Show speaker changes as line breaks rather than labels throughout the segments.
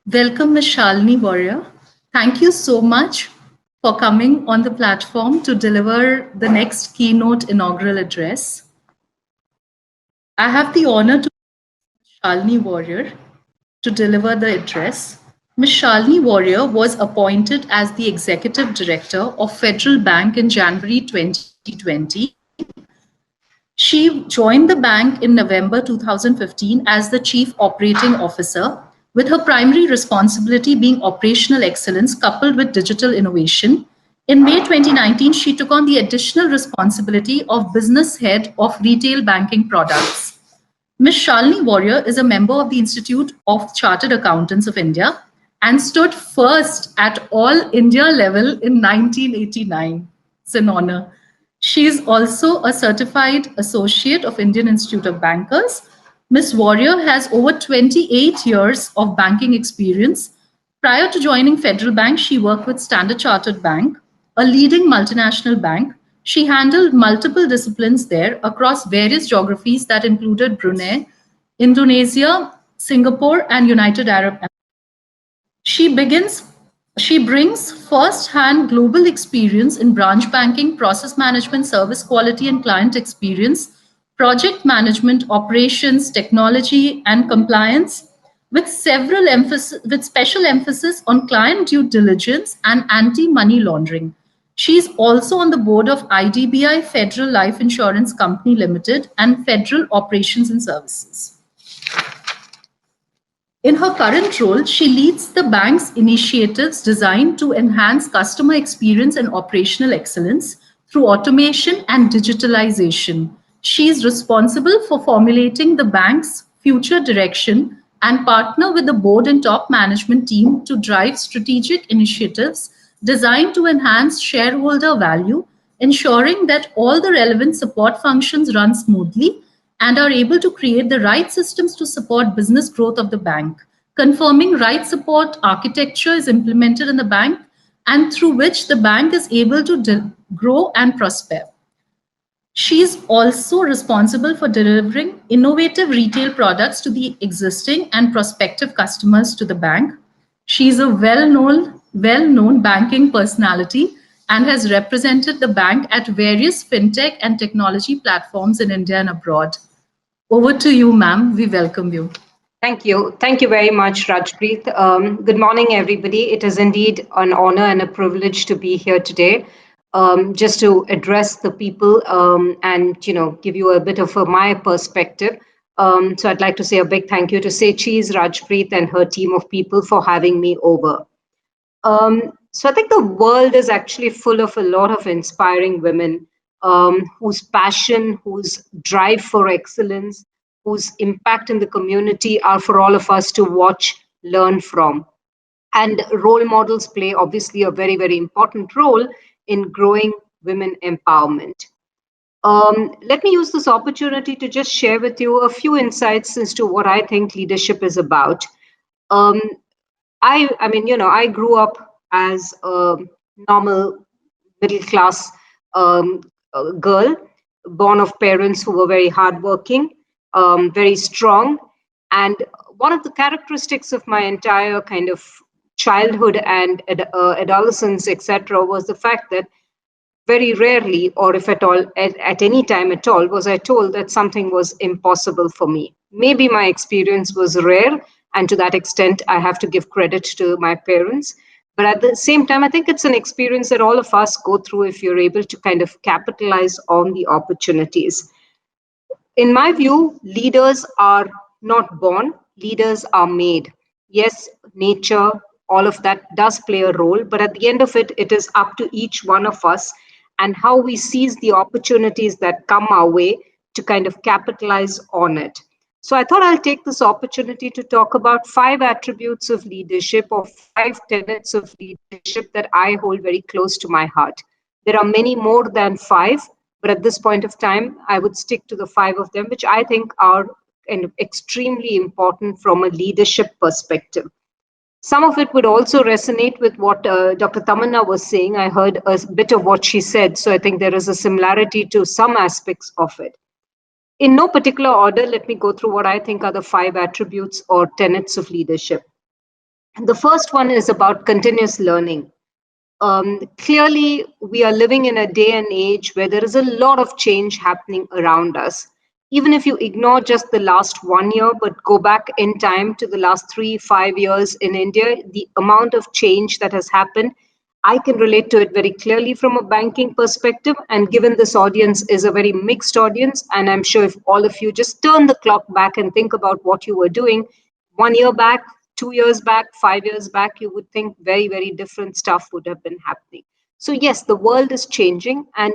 Welcome, Ms. Shalini Warrior. Thank you so much for coming on the platform to deliver the next keynote inaugural address. I have the honor to Shalini Warrior to deliver the address. Ms. Shalini Warrior was appointed as the Executive Director of Federal Bank in January 2020. She joined the bank in November 2015 as the Chief Operating Officer, with her primary responsibility being operational excellence coupled with digital innovation. In May 2019, she took on the additional responsibility of Business Head of Retail Banking Products. Ms. Shalini Warrior is a member of the Institute of Chartered Accountants of India and stood first at all India level in 1989. It's an honor. She is also a certified associate of Indian Institute of Bankers. Ms. Warrior has over 28 years of banking experience. Prior to joining Federal Bank, she worked with Standard Chartered Bank, a leading multinational bank. She handled multiple disciplines there across various geographies that included Brunei, Indonesia, Singapore, and United Arab Emirates. She brings first-hand global experience in branch banking, process management, service quality and client experience, project management, operations, technology, and compliance, with special emphasis on client due diligence and anti-money laundering. She is also on the board of IDBI Federal Life Insurance Company Limited and Federal Operations and Services. In her current role, she leads the bank's initiatives designed to enhance customer experience and operational excellence through automation and digitalization. She is responsible for formulating the bank's future direction and partner with the board and top management team to drive strategic initiatives designed to enhance shareholder value, ensuring that all the relevant support functions run smoothly and are able to create the right systems to support business growth of the bank, confirming right support architecture is implemented in the bank and through which the bank is able to grow and prosper. She is also responsible for delivering innovative retail products to the existing and prospective customers to the bank. She is a well-known banking personality and has represented the bank at various fintech and technology platforms in India and abroad. Over to you, ma'am. We welcome you.
Thank you. Thank you very much, Rajpreet. Good morning, everybody. It is indeed an honor and a privilege to be here today, just to address the people and give you a bit of my perspective. So I'd like to say a big thank you to Sechi's, Rajpreet, and her team of people for having me over. So I think the world is actually full of a lot of inspiring women whose passion, whose drive for excellence, whose impact in the community are for all of us to watch, learn from. And role models play obviously a very, very important role in growing women empowerment. Let me use this opportunity to just share with you a few insights as to what I think leadership is about. I grew up as a normal middle class girl, born of parents who were very hardworking, very strong. And one of the characteristics of my entire kind of childhood and adolescence, etc., was the fact that very rarely, or if at all, at any time at all, was I told that something was impossible for me. Maybe my experience was rare, and to that extent, I have to give credit to my parents. But at the same time, I think it's an experience that all of us go through if you're able to kind of capitalize on the opportunities. In my view, leaders are not born, leaders are made. Yes, nature, all of that does play a role, but at the end of it, it is up to each one of us and how we seize the opportunities that come our way to kind of capitalize on it. So I thought I'll take this opportunity to talk about 5 attributes of leadership or 5 tenets of leadership that I hold very close to my heart. There are many more than 5, but at this point of time, I would stick to the 5 of them, which I think are kind of extremely important from a leadership perspective. Some of it would also resonate with what Dr. Tamanna was saying. I heard a bit of what she said, so I think there is a similarity to some aspects of it. In no particular order, let me go through what I think are the 5 attributes or tenets of leadership. The first one is about continuous learning. Clearly, we are living in a day and age where there is a lot of change happening around us. Even if you ignore just the last 1 year, but go back in time to the last 3, 5 years in India, the amount of change that has happened, I can relate to it very clearly from a banking perspective. And given this audience is a very mixed audience, and I'm sure if all of you just turn the clock back and think about what you were doing 1 year back, 2 years back, 5 years back, you would think very, very different stuff would have been happening. So, yes, the world is changing, and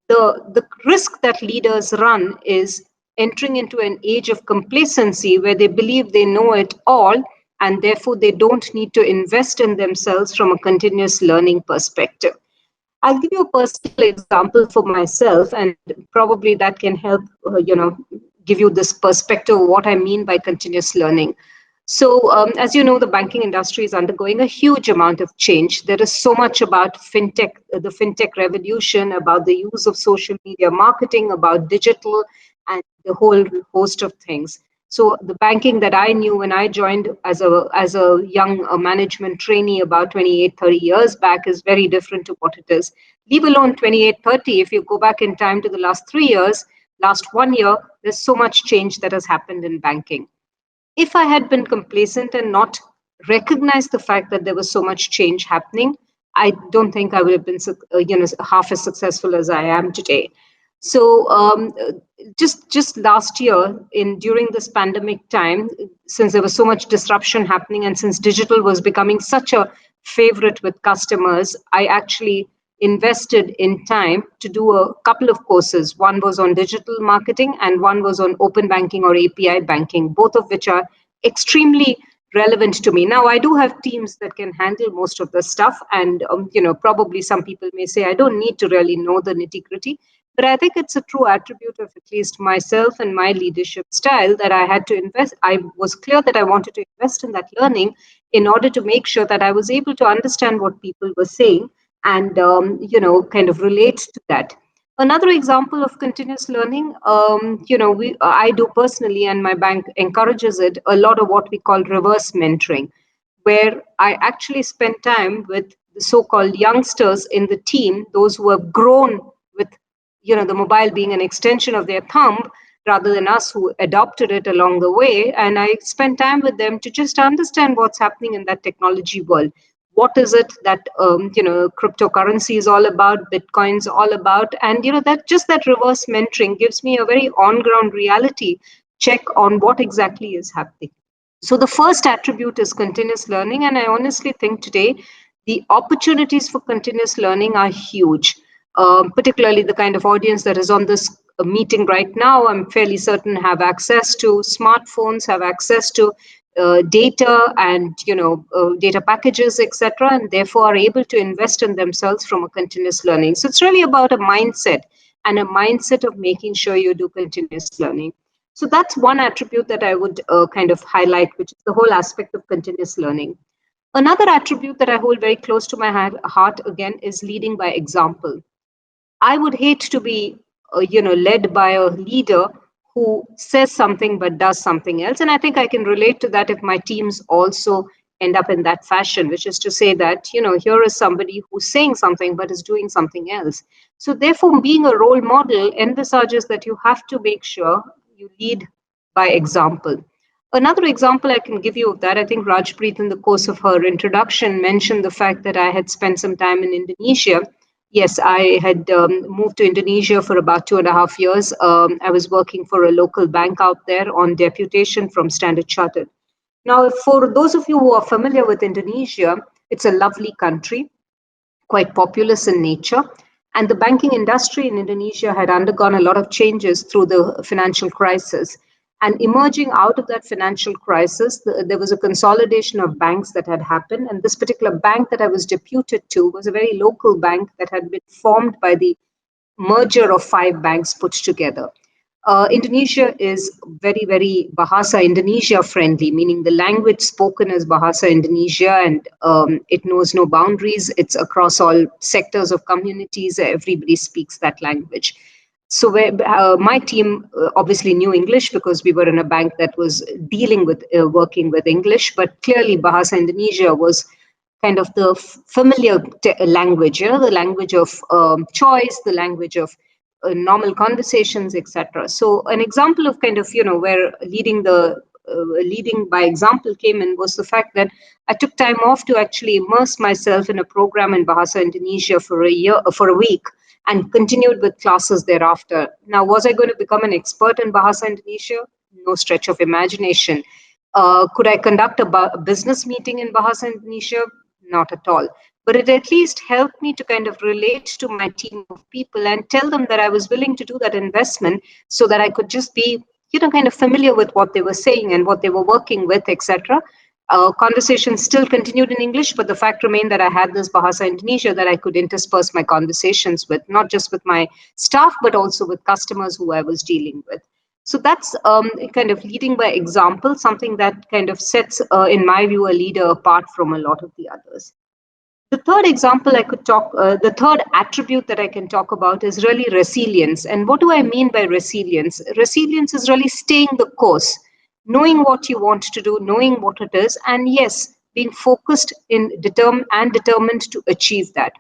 the risk that leaders run is entering into an age of complacency where they believe they know it all, and therefore they don't need to invest in themselves from a continuous learning perspective. I'll give you a personal example for myself, and probably that can help, give you this perspective of what I mean by continuous learning. So, as you know, the banking industry is undergoing a huge amount of change. There is so much about fintech, the fintech revolution, about the use of social media marketing, about digital, and the whole host of things. So, the banking that I knew when I joined as a young management trainee about 28, 30 years back is very different to what it is. Leave alone 28, 30. If you go back in time to the last 3 years, last 1 year, there's so much change that has happened in banking. If I had been complacent and not recognized the fact that there was so much change happening, I don't think I would have been, half as successful as I am today. So, just last year, in during this pandemic time, since there was so much disruption happening, and since digital was becoming such a favorite with customers, I actually invested in time to do a couple of courses. One was on digital marketing and one was on open banking or API banking, both of which are extremely relevant to me. Now, I do have teams that can handle most of the stuff, and probably some people may say I don't need to really know the nitty gritty, but I think it's a true attribute of at least myself and my leadership style that I had to invest. I was clear that I wanted to invest in that learning in order to make sure that I was able to understand what people were saying and kind of relate to that. Another example of continuous learning, I do personally, and my bank encourages it, a lot of what we call reverse mentoring, where I actually spend time with the so-called youngsters in the team, those who have grown with, the mobile being an extension of their thumb, rather than us who adopted it along the way. And I spend time with them to just understand what's happening in that technology world. What is it that cryptocurrency is all about, Bitcoin's all about, and that reverse mentoring gives me a very on-ground reality check on what exactly is happening. So the first attribute is continuous learning, and I honestly think today the opportunities for continuous learning are huge. Particularly the kind of audience that is on this meeting right now, I'm fairly certain have access to smartphones, have access to data and data packages, etc., and therefore are able to invest in themselves from a continuous learning. So it's really about a mindset, and a mindset of making sure you do continuous learning. So that's one attribute that I would kind of highlight, which is the whole aspect of continuous learning. Another attribute that I hold very close to my heart again is leading by example. I would hate to be, led by a leader who says something but does something else. And I think I can relate to that if my teams also end up in that fashion, which is to say that, here is somebody who's saying something but is doing something else. So therefore, being a role model envisages that you have to make sure you lead by example. Another example I can give you of that, I think Rajpreet, in the course of her introduction, mentioned the fact that I had spent some time in Indonesia. Yes, I had moved to Indonesia for about 2.5 years. I was working for a local bank out there on deputation from Standard Chartered. Now, for those of you who are familiar with Indonesia, it's a lovely country, quite populous in nature. And the banking industry in Indonesia had undergone a lot of changes through the financial crisis. And emerging out of that financial crisis, there was a consolidation of banks that had happened. And this particular bank that I was deputed to was a very local bank that had been formed by the merger of 5 banks put together. Indonesia is very, very Bahasa Indonesia friendly, meaning the language spoken is Bahasa Indonesia, and it knows no boundaries. It's across all sectors of communities. Everybody speaks that language. So my team obviously knew English because we were in a bank that was dealing with working with English, but clearly Bahasa Indonesia was kind of the familiar language, the language of choice, the language of normal conversations, etc. So an example of kind of, where leading by example came in was the fact that I took time off to actually immerse myself in a program in Bahasa Indonesia for a week, and continued with classes thereafter. Now, was I going to become an expert in Bahasa Indonesia? No stretch of imagination. Could I conduct a business meeting in Bahasa Indonesia? Not at all. But it at least helped me to kind of relate to my team of people and tell them that I was willing to do that investment so that I could just be, kind of familiar with what they were saying and what they were working with, etc. Conversations still continued in English, but the fact remained that I had this Bahasa Indonesia that I could intersperse my conversations with, not just with my staff, but also with customers who I was dealing with. So that's kind of leading by example, something that kind of sets, in my view, a leader apart from a lot of the others. The third example the third attribute that I can talk about is really resilience. And what do I mean by resilience? Resilience is really staying the course, knowing what you want to do, knowing what it is, and yes, being focused and determined to achieve that.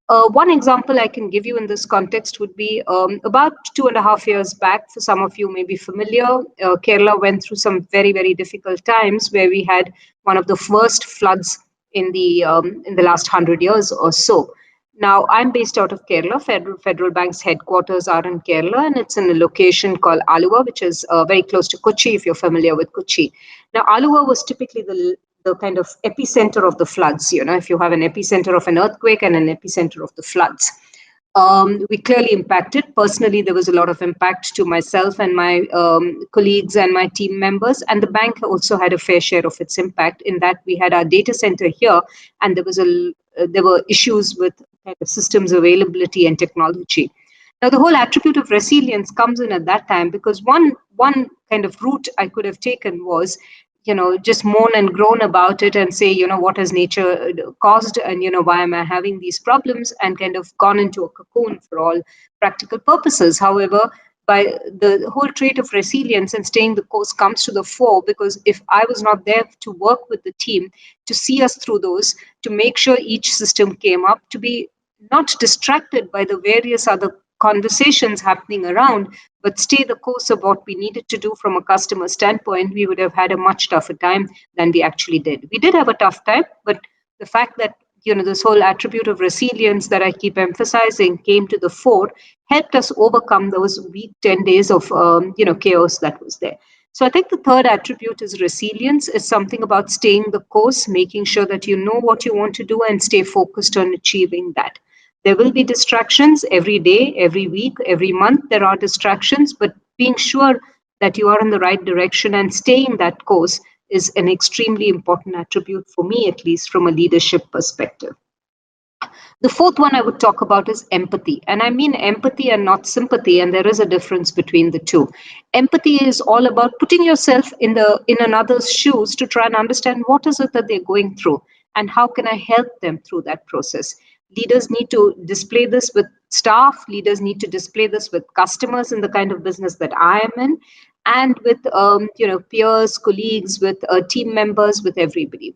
One example I can give you in this context would be about 2.5 years back. For some of you may be familiar, Kerala went through some very, very difficult times where we had one of the worst floods in the last 100 years or so. Now, I'm based out of Kerala. Federal Bank's headquarters are in Kerala, and it's in a location called Aluva, which is very close to Kochi, if you're familiar with Kochi. Now, Aluva was typically the kind of epicenter of the floods, if you have an epicenter of an earthquake and an epicenter of the floods. We clearly impacted. Personally, there was a lot of impact to myself and my colleagues and my team members. And the bank also had a fair share of its impact in that we had our data center here, and there were issues with kind of systems availability and technology. Now, the whole attribute of resilience comes in at that time because one kind of route I could have taken was, just moan and groan about it and say, what has nature caused, and, why am I having these problems, and kind of gone into a cocoon for all practical purposes. However, by the whole trait of resilience and staying the course comes to the fore, because if I was not there to work with the team, to see us through those, to make sure each system came up, to be not distracted by the various other conversations happening around, but stay the course of what we needed to do from a customer standpoint, we would have had a much tougher time than we actually did. We did have a tough time, but the fact that this whole attribute of resilience that I keep emphasizing came to the fore helped us overcome those weak 10 days of chaos that was there. So I think the third attribute is resilience. Is something about staying the course, making sure that you know what you want to do and stay focused on achieving that. There will be distractions every day, every week, every month. There are distractions, but being sure that you are in the right direction and staying that course is an extremely important attribute for me, at least from a leadership perspective. The fourth one I would talk about is empathy. And I mean empathy and not sympathy. And there is a difference between the two. Empathy is all about putting yourself in another's shoes to try and understand what is it that they're going through and how can I help them through that process. Leaders need to display this with staff. Leaders need to display this with customers in the kind of business that I am in, and with peers, colleagues, with team members, with everybody.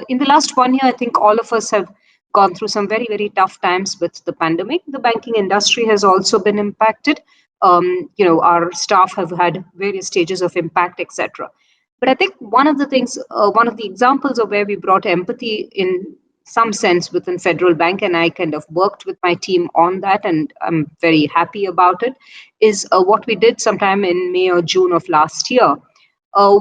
In the last 1 year, I think all of us have gone through some very, very tough times with the pandemic. The banking industry has also been impacted. Our staff have had various stages of impact, etc. But I think one of the examples of where we brought empathy in some sense within Federal Bank, and I kind of worked with my team on that, and I'm very happy about it, is what we did sometime in May or June of last year.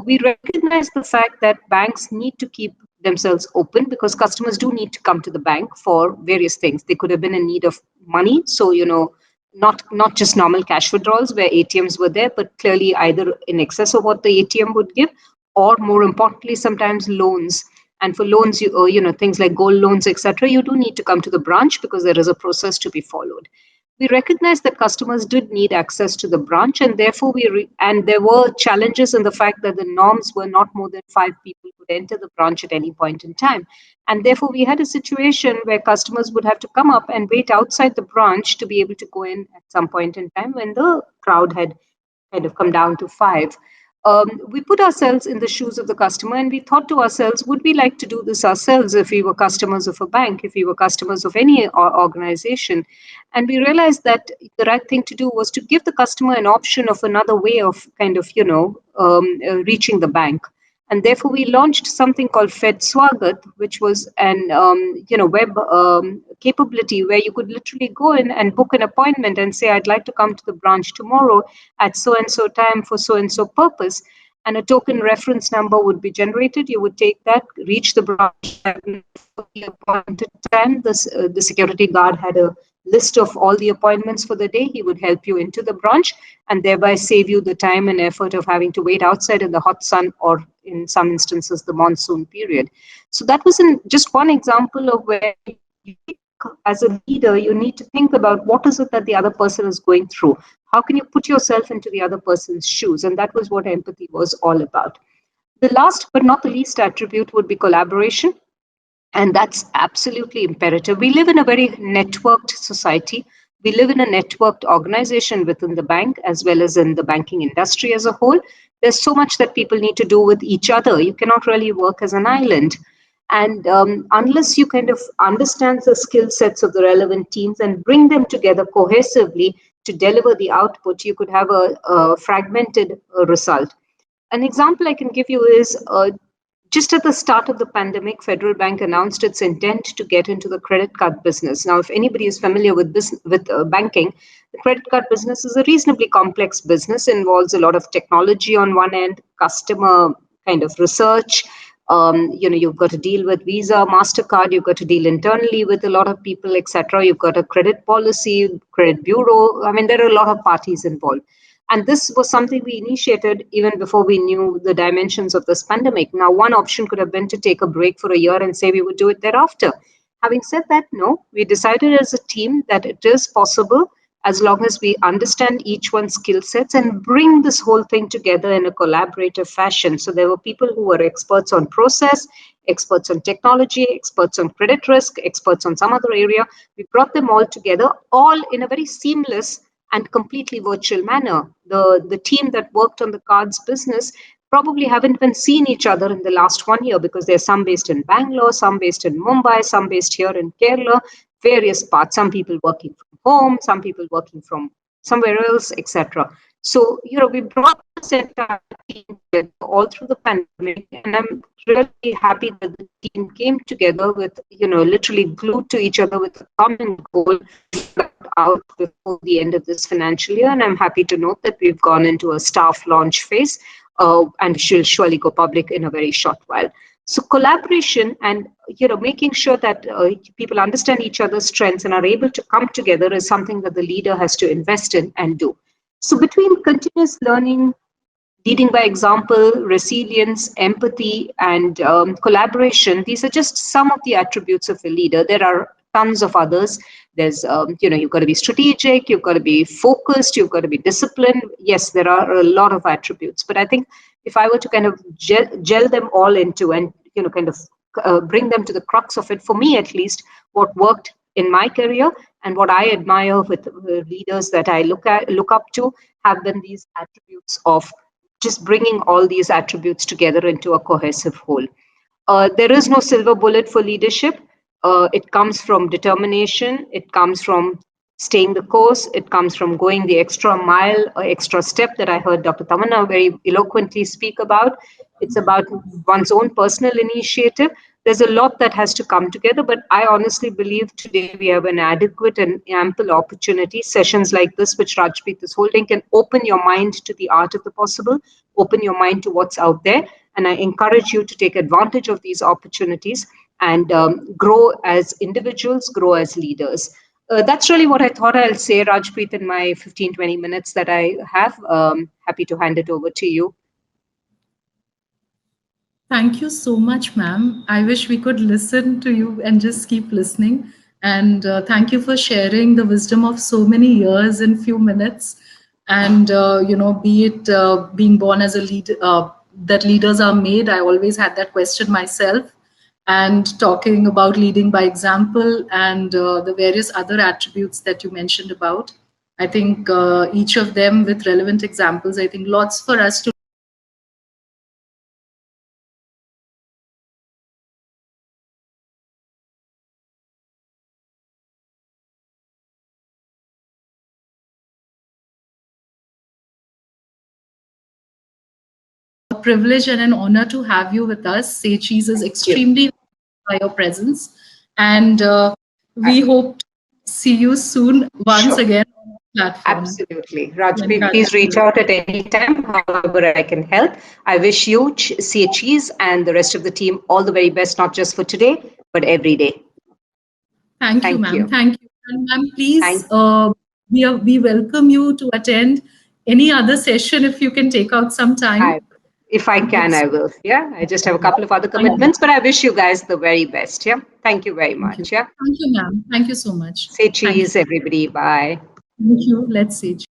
We recognized the fact that banks need to keep themselves open because customers do need to come to the bank for various things. They could have been in need of money, so not just normal cash withdrawals where ATMs were there, but clearly either in excess of what the ATM would give, or more importantly, sometimes loans. And for loans, things like gold loans, etc., you do need to come to the branch because there is a process to be followed. we recognized that customers did need access to the branch, and therefore and there were challenges in the fact that the norms were not more than 5 people could enter the branch at any point in time. And therefore, we had a situation where customers would have to come up and wait outside the branch to be able to go in at some point in time when the crowd had kind of come down to 5. We put ourselves in the shoes of the customer and we thought to ourselves, would we like to do this ourselves if we were customers of a bank, if we were customers of any organization? And we realized that the right thing to do was to give the customer an option of another way of kind of, reaching the bank. And therefore, we launched something called Fed Swagat, which was an web capability where you could literally go in and book an appointment and say, I'd like to come to the branch tomorrow at so and so time for so and so purpose. And a token reference number would be generated. You would take that, reach the branch at the appointed time. The security guard had a list of all the appointments for the day. He would help you into the branch and thereby save you the time and effort of having to wait outside in the hot sun or in some instances the monsoon period. So that was just one example of where as a leader you need to think about what is it that the other person is going through. How can you put yourself into the other person's shoes? And that was what empathy was all about. The last but not the least attribute would be collaboration. And that's absolutely imperative. We live in a very networked society. We live in a networked organization within the bank as well as in the banking industry as a whole. There's so much that people need to do with each other. You cannot really work as an island. And unless you kind of understand the skill sets of the relevant teams and bring them together cohesively to deliver the output, you could have a fragmented result. An example I can give you is just at the start of the pandemic, Federal Bank announced its intent to get into the credit card business. Now, if anybody is familiar with banking, the credit card business is a reasonably complex business, involves a lot of technology on one end, customer kind of research. You've got to deal with Visa, MasterCard, you've got to deal internally with a lot of people, etc. You've got a credit policy, credit bureau. I mean, there are a lot of parties involved. And this was something we initiated even before we knew the dimensions of this pandemic. Now, one option could have been to take a break for a year and say we would do it thereafter. Having said that, no, we decided as a team that it is possible as long as we understand each one's skill sets and bring this whole thing together in a collaborative fashion. So there were people who were experts on process, experts on technology, experts on credit risk, experts on some other area. We brought them all together, all in a very seamless and completely virtual manner. The team that worked on the cards business probably haven't even seen each other in the last 1 year because there's some based in Bangalore, some based in Mumbai, some based here in Kerala, various parts, some people working from home, some people working from somewhere else, etc. So, we brought this entire team together all through the pandemic, and I'm really happy that the team came together with, literally glued to each other with a common goal out before the end of this financial year. And I'm happy to note that we've gone into a staff launch phase and she'll surely go public in a very short while. So collaboration and making sure that people understand each other's strengths and are able to come together is something that the leader has to invest in and do. So between continuous learning, leading by example, resilience, empathy, and collaboration, these are just some of the attributes of a leader. There are tons of others. There's, you've got to be strategic, you've got to be focused, you've got to be disciplined. Yes, there are a lot of attributes, but I think if I were to kind of gel them all into and, kind of bring them to the crux of it, for me at least, what worked in my career and what I admire with the leaders that I look up to have been these attributes of just bringing all these attributes together into a cohesive whole. There is no silver bullet for leadership. It comes from determination. It comes from staying the course. It comes from going the extra mile or extra step that I heard Dr. Tamanna very eloquently speak about. It's about one's own personal initiative. There's a lot that has to come together, but I honestly believe today we have an adequate and ample opportunity. Sessions like this, which Rajpreet is holding, can open your mind to the art of the possible, open your mind to what's out there. And I encourage you to take advantage of these opportunities and grow as individuals, grow as leaders. That's really what I thought I'll say, Rajpreet, in my 15, 20 minutes that I have. Happy to hand it over to you.
Thank you so much, ma'am. I wish we could listen to you and just keep listening. And thank you for sharing the wisdom of so many years in few minutes. And be it being born as a leader, that leaders are made. I always had that question myself. And talking about leading by example and the various other attributes that you mentioned about. I think each of them with relevant examples. I think lots for us to privilege and an honor to have you with us. Sechi's is
Thank you.
extremely by your presence, and we hope to see you soon once
Sure.
again on our platform.
Absolutely. Raj,
Congratulations.
please reach out at any time, however I can help. I wish you, CHEs, and the rest of the team all the very best, not just for today, but every day.
Thank you,
Thank
ma'am.
you.
Thank you. And ma'am, please,
Thank
we welcome you to attend any other session if you can take out some
I,
time.
if I can,
It's
I will. Yeah. I just have a couple of other
thank you.
commitments, but I wish you guys the very best. Yeah. Thank you very
Thank you.
much. Yeah.
Thank you, ma'am. Thank you so much.
Say
Thank you.
cheese, everybody. Bye.
Thank you. Let's see.